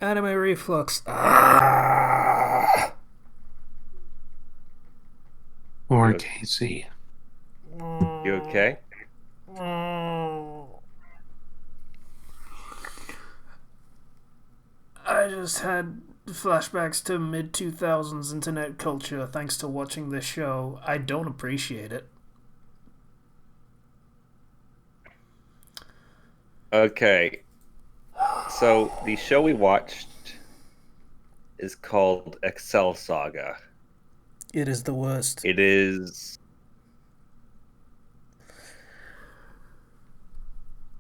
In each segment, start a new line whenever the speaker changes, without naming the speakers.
Anime reflux. Ah.
Or
You
Casey.
you okay?
I just had flashbacks to mid 2000s internet culture thanks to watching this show. I don't appreciate it.
Okay. So the show we watched is called Excel Saga.
It is the worst.
It is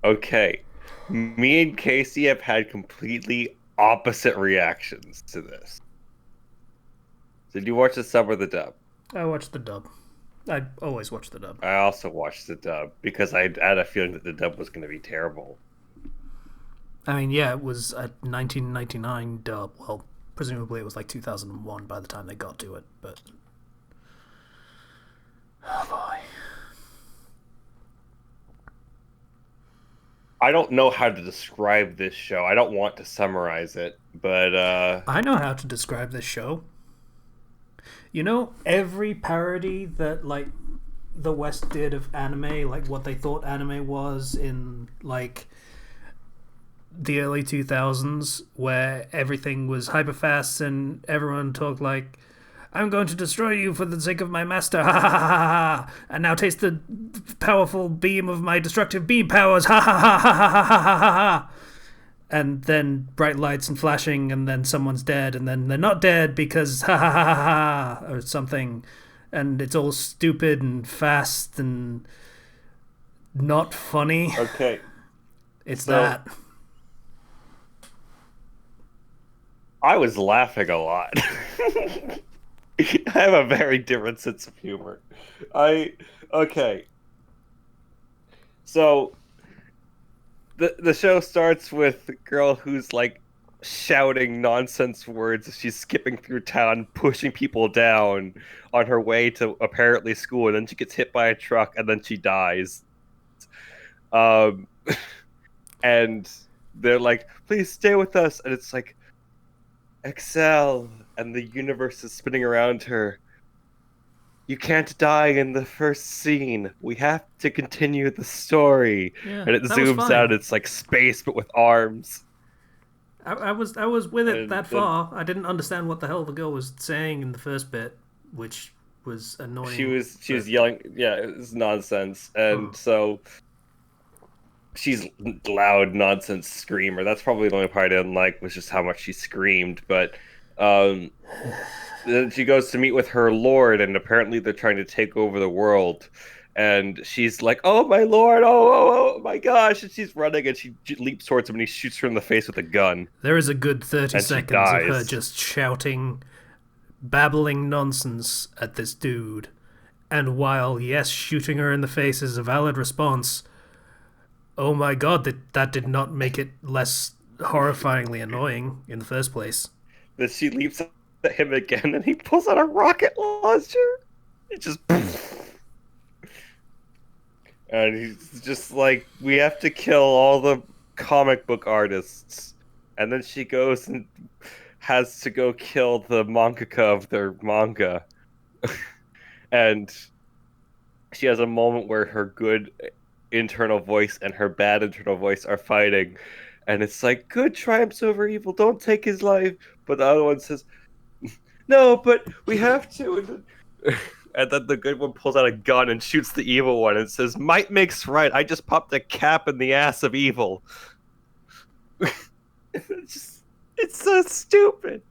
okay. Me and Casey have had completely opposite reactions to this. Did you watch the sub or the dub?
I watched the dub. I always watch the dub.
I also watched the dub because I had a feeling that the dub was going to be terrible.
I mean, yeah, it was a 1999 dub. Well, presumably it was like 2001 by the time they got to it, but. Oh boy.
I don't know how to describe this show. I don't want to summarize it, but
I know how to describe this show. You know, every parody that, like, the West did of anime, like what they thought anime was in, like, the early 2000s, where everything was hyper fast and everyone talked like, I'm going to destroy you for the sake of my master, ha ha ha ha ha, and now taste the powerful beam of my destructive beam powers, ha ha ha ha ha ha ha ha. And then bright lights and flashing, and then someone's dead, and then they're not dead because ha ha ha ha ha, or something. And it's all stupid and fast and not funny.
okay.
It's
So
that.
I was laughing a lot. I have a very different sense of humor. I okay. So the show starts with a girl who's like shouting nonsense words as she's skipping through town, pushing people down on her way to apparently school, and then she gets hit by a truck and then she dies. Um and they're like, please stay with us, and it's like Excel, and the universe is spinning around her. You can't die in the first scene. We have to continue the story.
Yeah,
And it
that was
zooms out.
fine.
It's like space, but with arms.
I was with it
And
that
then
far. I didn't understand what the hell the girl was saying in the first bit, which was
she
annoying.
was she
But
was yelling. Yeah, it was nonsense. And so she's loud nonsense screamer. That's probably the only part I didn't like was just how much she screamed. But um, then she goes to meet with her lord, and apparently they're trying to take over the world. And she's like, "Oh my lord! Oh my gosh!" And she's running, and she leaps towards him, and he shoots her in the face with a gun,
there is a good 30
and she
seconds of her
dies.
just shouting, babbling nonsense at this dude. And while, yes, shooting her in the face is a valid response, oh my god, that did not make it less horrifyingly annoying in the first place.
Then she leaps at him again, and he pulls out a rocket launcher. It just, and he's just like, "We have to kill all the comic book artists." And then she goes and has to go kill the mangaka of their manga. And she has a moment where her good internal voice and her bad internal voice are fighting. And it's like, good triumphs over evil, don't take his life. But the other one says, no, but we have to. And then the good one pulls out a gun and shoots the evil one and says, might makes right. I just popped a cap in the ass of evil. it's just, it's so stupid.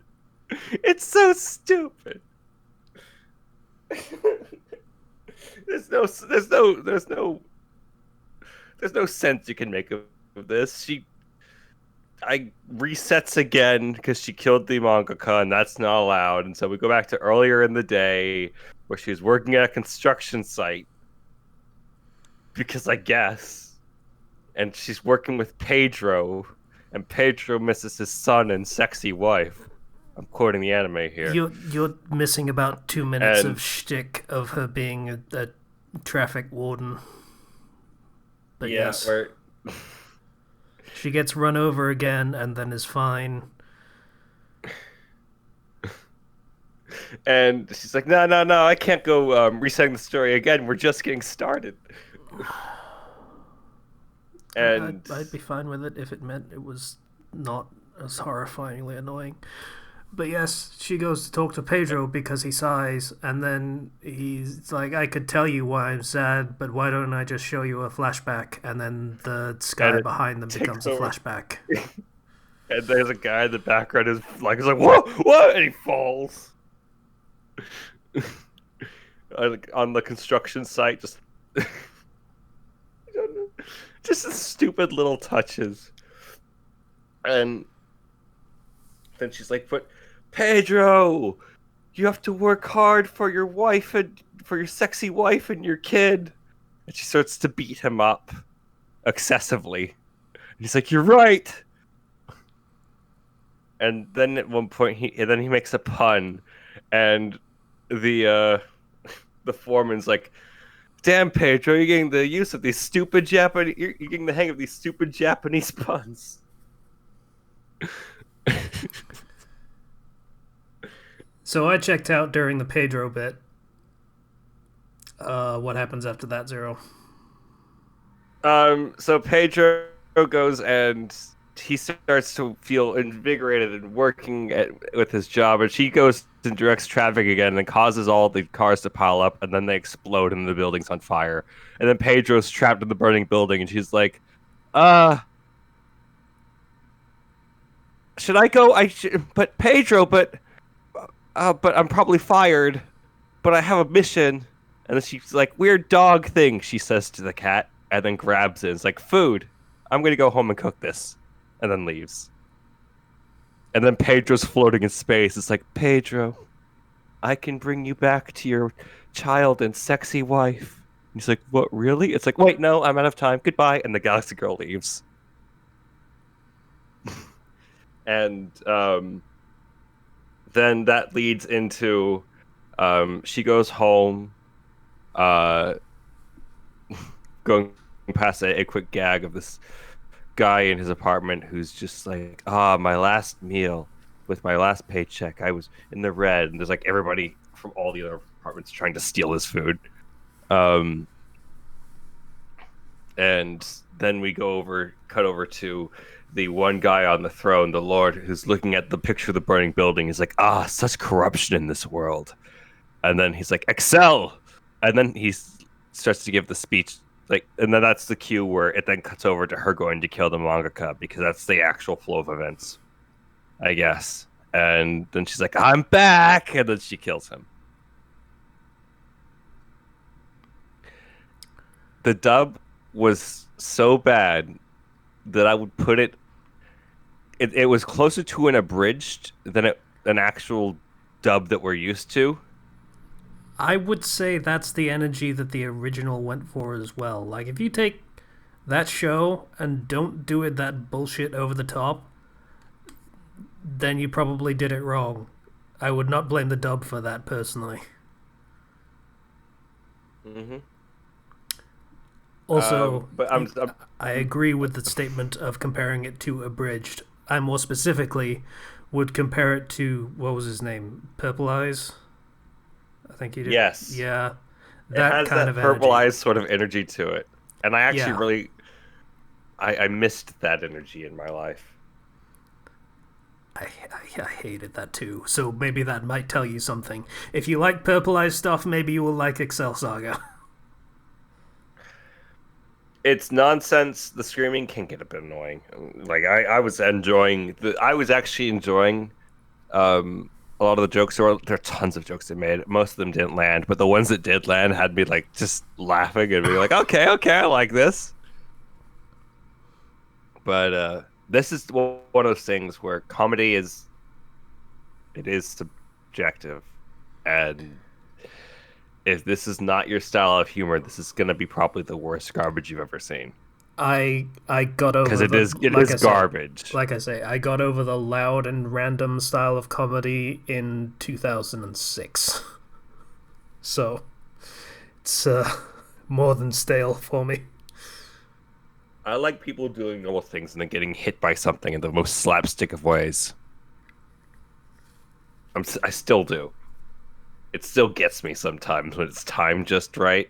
It's so stupid. There's no sense you can make of this. I resets again because she killed the mangaka, and that's not allowed. And so we go back to earlier in the day where she was working at a construction site because I guess, and she's working with Pedro, and Pedro misses his son and sexy wife. I'm quoting the anime here.
You're missing about 2 minutes of
And
shtick of her being a traffic warden. But
yeah,
yes,
where
she gets run over again and then is fine.
And she's like, no, no, no, I can't go resetting the story again. We're just getting started. And
I'd be fine with it if it meant it was not as horrifyingly annoying. But yes, she goes to talk to Pedro because he sighs, and then he's like, I could tell you why I'm sad, but why don't I just show you a flashback? And then the
and
sky
it
behind them
takes
becomes a
over.
flashback.
And there's a guy in the background is like, whoa, what? And he falls on the construction site. Just, I don't know, just stupid little touches. And then she's like, but Pedro, you have to work hard for your wife and for your sexy wife and your kid. And she starts to beat him up excessively. And he's like, you're right. And then at one point he makes a pun, and the the foreman's like, damn, Pedro, you're getting the use of these stupid Japanese, you're getting the hang of these stupid Japanese puns.
So I checked out during the Pedro bit. What happens after that, Zero?
So Pedro goes and he starts to feel invigorated and working with his job, and she goes and directs traffic again and causes all the cars to pile up, and then they explode and the building's on fire. And then Pedro's trapped in the burning building, and she's like, should I go? But Pedro, but I'm probably fired. But I have a mission. And then she's like, weird dog thing, she says to the cat, and then grabs it. It's like, food. I'm gonna go home and cook this, and then leaves. And then Pedro's floating in space. It's like, Pedro, I can bring you back to your child and sexy wife. And he's like, what, really? It's like, wait, no, I'm out of time. Goodbye. And the Galaxy Girl leaves. And then that leads into she goes home, going past a quick gag of this guy in his apartment who's just like, my last meal with my last paycheck, I was in the red, and there's like everybody from all the other apartments trying to steal his food. And then we cut over to the one guy on the throne, the Lord, who's looking at the picture of the burning building. He's like, such corruption in this world. And then he's like, Excel! And then he starts to give the speech. And then that's the cue where it then cuts over to her going to kill the mangaka, because that's the actual flow of events, I guess. And then she's like, I'm back! And then she kills him. The dub was so bad that I would put it was closer to an abridged than an actual dub that we're used to.
I would say that's the energy that the original went for as well. Like, if you take that show and don't do it that bullshit over the top, then you probably did it wrong. I would not blame the dub for that, personally.
Mm-hmm.
Also,
but
I agree with the statement of comparing it to abridged. I more specifically would compare it to, what was his name? Purple Eyes? I think he did.
Yes.
Yeah.
That has
kind
that
of
Purple
energy.
Eyes sort of energy to it. And I actually
Yeah.
really... I missed that energy in my life.
I hated that too. So maybe that might tell you something. If you like Purple Eyes stuff, maybe you will like Excel Saga.
It's nonsense. The screaming can get a bit annoying. Like I was enjoying I was actually enjoying a lot of the jokes. There are tons of jokes they made. Most of them didn't land, but the ones that did land had me like just laughing and being like, okay, I like this. But this is one of those things where comedy is subjective, and if this is not your style of humor, this is going to be probably the worst garbage you've ever seen.
I got over
because it is garbage.
Like I say, I got over the loud and random style of comedy in 2006. So it's more than stale for me.
I like people doing normal things and then getting hit by something in the most slapstick of ways. I still do. it still gets me sometimes when it's timed just right.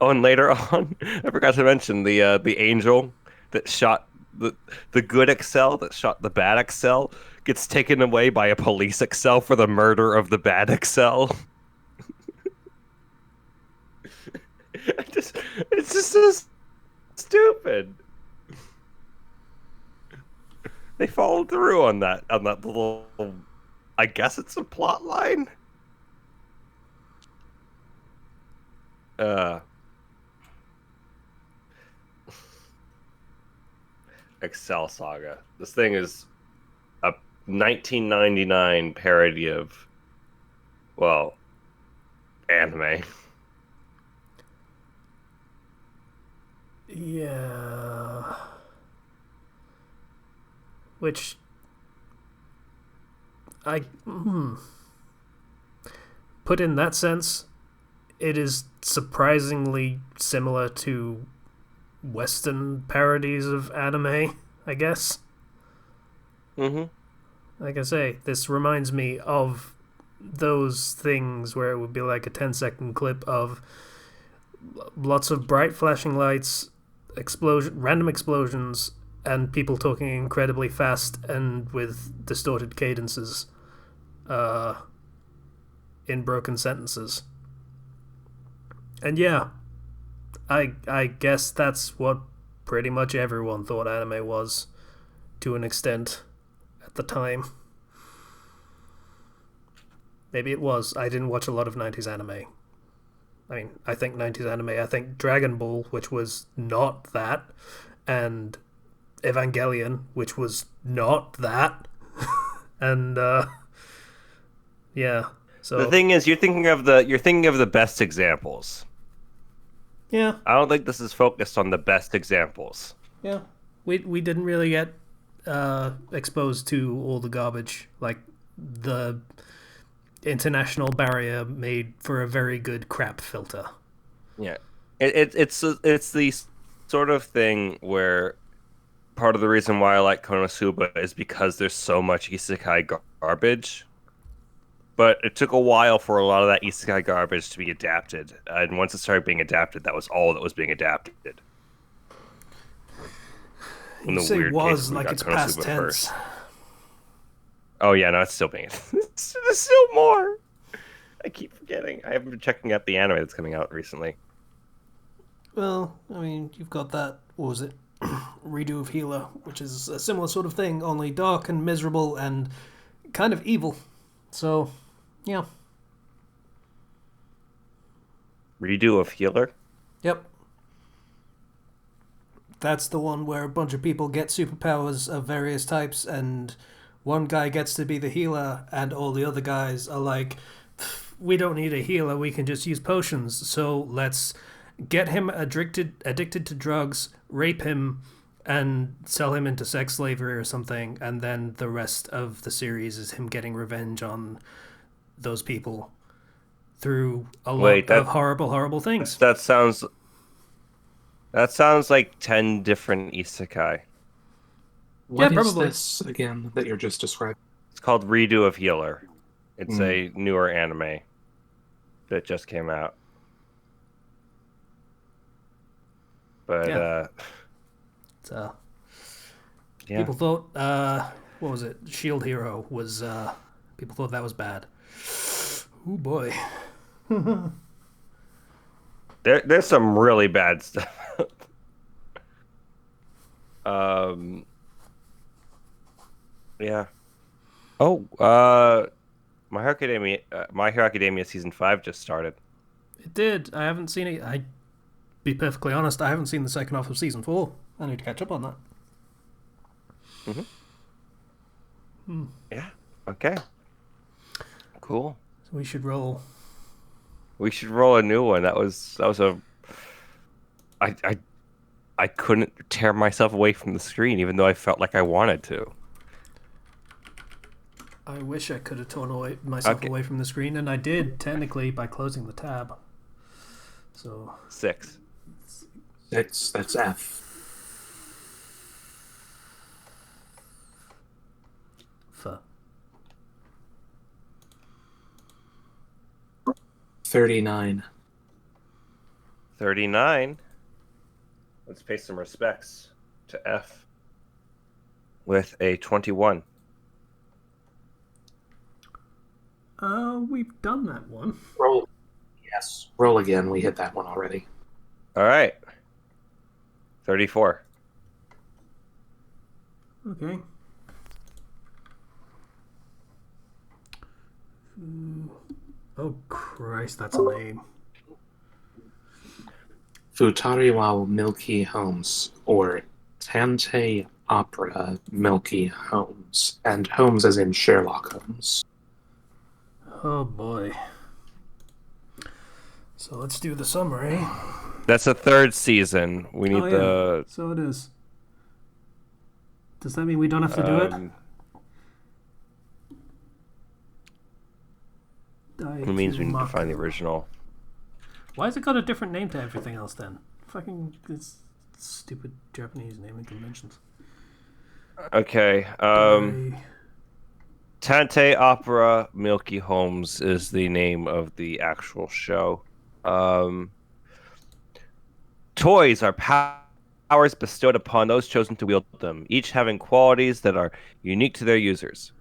Oh, and later on, I forgot to mention the angel that shot the the good Excel that shot the bad Excel gets taken away by a police Excel for the murder of the bad Excel. It's just so stupid. They followed through on that little. I guess it's a plot line. Uh, Excel Saga. This thing is a 1999 parody of, well, anime.
Yeah. Which I put in that sense, it is surprisingly similar to Western parodies of anime, I guess.
Mm-hmm.
Like I say, this reminds me of those things where it would be like a 10-second clip of lots of bright flashing lights, random explosions, and people talking incredibly fast and with distorted cadences uh, in broken sentences. And yeah, I guess that's what pretty much everyone thought anime was, to an extent, at the time. Maybe it was. I didn't watch a lot of 90s anime. I mean, I think 90s anime, I think Dragon Ball, which was not that, and Evangelion, which was not that. And yeah.
The
So
thing is, you're thinking of the best examples.
yeah,
I don't think this is focused on the best examples.
yeah. We didn't really get exposed to all the garbage. Like the international barrier made for a very good crap filter.
Yeah, it's the sort of thing where part of the reason why I like Konosuba is because there's so much isekai garbage. But it took a while for a lot of that isekai garbage to be adapted, and once it started being adapted, that was all that was being adapted. In
You
the
say
weird case,
was
we
like
got
it's past
Konosuba
tense.
first. Oh yeah, no, it's still being. There's still more. I keep forgetting. I haven't been checking out the anime that's coming out recently.
Well, I mean, you've got that. What was it? Redo of Healer, which is a similar sort of thing, only dark and miserable and kind of evil. So, yeah.
Redo of Healer.
Yep. That's the one where a bunch of people get superpowers of various types, and one guy gets to be the healer, and all the other guys are like, we don't need a healer, we can just use potions, so let's get him addicted to drugs, rape him, and sell him into sex slavery or something, and then the rest of the series is him getting revenge on those people through a lot of horrible things.
That sounds like 10 different isekai.
What is
probably.
this again that you're just describing?
It's called Redo of Healer. It's
Hmm.
a newer anime that just came out. But
Yeah.
yeah.
People thought, what was it? Shield Hero was, people thought that was bad. Oh boy.
There's some really bad stuff. Yeah. Oh, My Hero Academia season 5 just started.
It did. I haven't seen it. I be perfectly honest, I haven't seen the second half of season 4. I need to catch up on that.
Yeah. Okay. Cool.
So we should roll.
We should roll a new one. That was a. I couldn't tear myself away from the screen, even though I felt like I wanted to.
I wish I could have myself
Okay.
away from the screen, and I did, technically, by closing the tab. So
6.
That's F. 39.
39. Let's pay some respects to F with a 21.
We've done that one.
Roll. Yes. Roll again. We hit that one already.
All right. 34.
Okay. Oh Christ, that's a name.
Futariwa Milky Homes, or Tante Opera Milky Homes, and Holmes as in Sherlock Holmes.
Oh boy. So let's do the summary.
That's a third season. We need the.
So it is. Does that mean we don't have to do it?
It means we need to find the original.
Why has it got a different name to everything else then? Fucking this stupid Japanese naming conventions.
Okay. Tante Opera Milky Homes is the name of the actual show. Toys are powers bestowed upon those chosen to wield them, each having qualities that are unique to their users.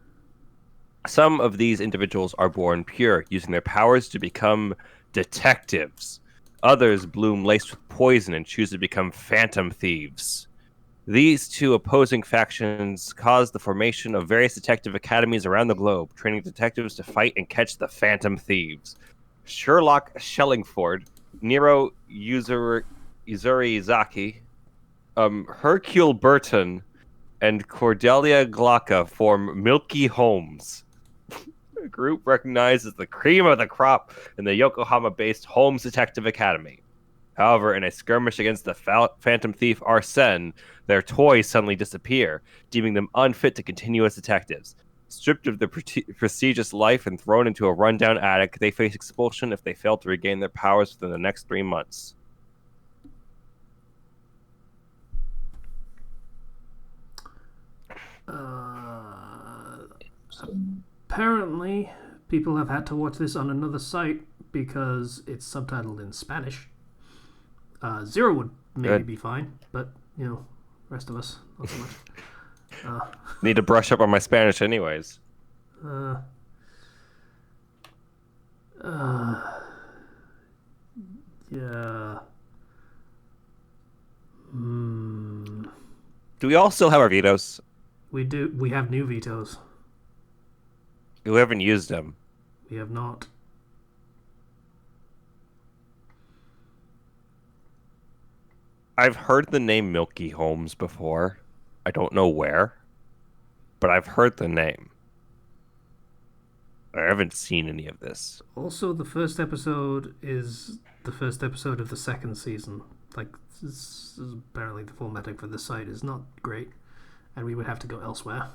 Some of these individuals are born pure, using their powers to become detectives. Others bloom laced with poison and choose to become phantom thieves. These two opposing factions caused the formation of various detective academies around the globe, training detectives to fight and catch the phantom thieves. Sherlock Shellingford, Nero Uzurizaki, Hercule Burton, and Cordelia Glocka form Milky Holmes. A group recognized as the cream of the crop in the Yokohama-based Holmes Detective Academy. However, in a skirmish against the phantom thief Arsene, their toys suddenly disappear, deeming them unfit to continue as detectives. Stripped of their prestigious life and thrown into a rundown attic, they face expulsion if they fail to regain their powers within the next 3 months.
Apparently, people have had to watch this on another site because it's subtitled in Spanish. Zero would maybe be fine, but rest of us not so much.
Need to brush up on my Spanish, anyways.
Yeah.
Do we all still have our vetoes?
We do. We have new vetoes.
We haven't used them.
We have not.
I've heard the name Milky Holmes before. I don't know where, but I've heard the name. I haven't seen any of this.
Also, the first episode is the first episode of the second season. Like, this is apparently the formatting for the site is not great, and we would have to go elsewhere.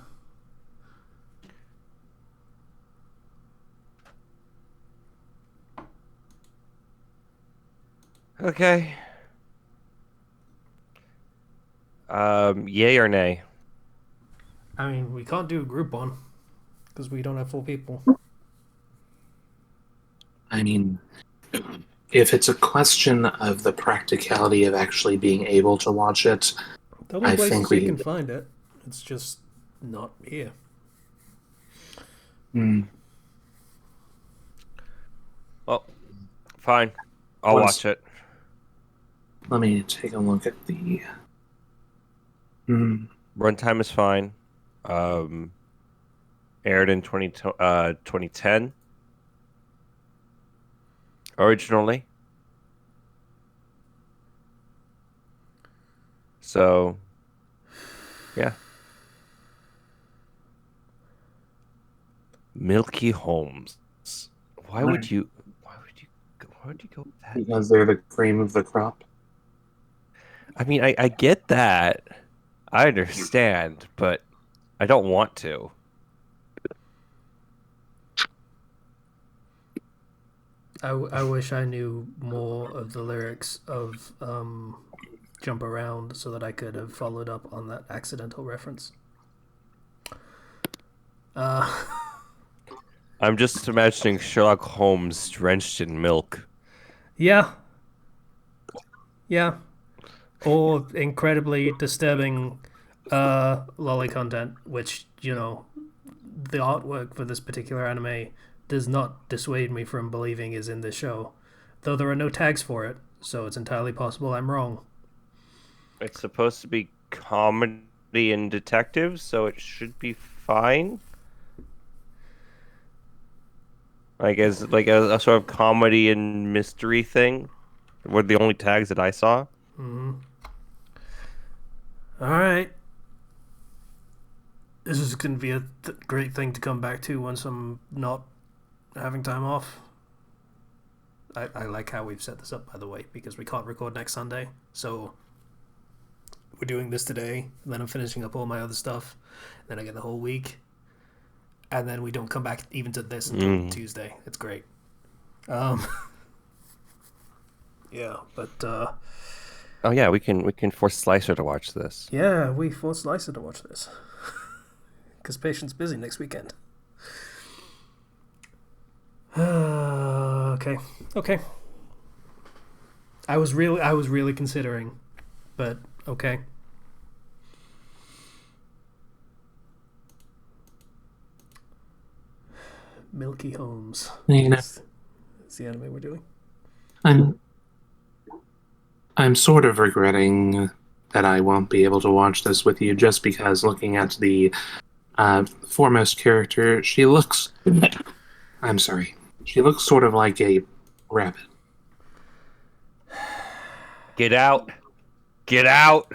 Okay. Yay or nay?
I mean, we can't do a group one because we don't have 4 people.
I mean, if it's a question of the practicality of actually being able to watch it,
There'll be places we can find it. It's just not here.
Well, fine. I'll watch it.
Let me take a look at the...
Runtime is fine. Aired in 2010. Originally. So, yeah. Milky Holmes. Why would you go with that?
Because they're the cream of the crop.
I mean, I get that. I understand, but I don't want to.
I wish I knew more of the lyrics of Jump Around so that I could have followed up on that accidental reference.
I'm just imagining Sherlock Holmes drenched in milk.
Yeah, yeah. Or incredibly disturbing lolly content, which, the artwork for this particular anime does not dissuade me from believing is in this show. Though there are no tags for it, so it's entirely possible I'm wrong.
It's supposed to be comedy and detective, so it should be fine. Like as like a sort of comedy and mystery thing were the only tags that I saw.
All right. This is going to be a great thing to come back to once I'm not having time off. I like how we've set this up, by the way, because we can't record next Sunday. So we're doing this today, and then I'm finishing up all my other stuff. Then I get the whole week. And then we don't come back even to this until Tuesday. It's great. Yeah, but
Oh yeah, we can force Slicer to watch this.
yeah, we forced Slicer to watch this because Patient's busy next weekend. Okay. I was really considering, but okay. Milky Holmes.
You know,
It's the anime we're doing.
I'm sort of regretting that I won't be able to watch this with you, just because looking at the foremost character, she looks. I'm sorry. She looks sort of like a rabbit.
Get out! Get out!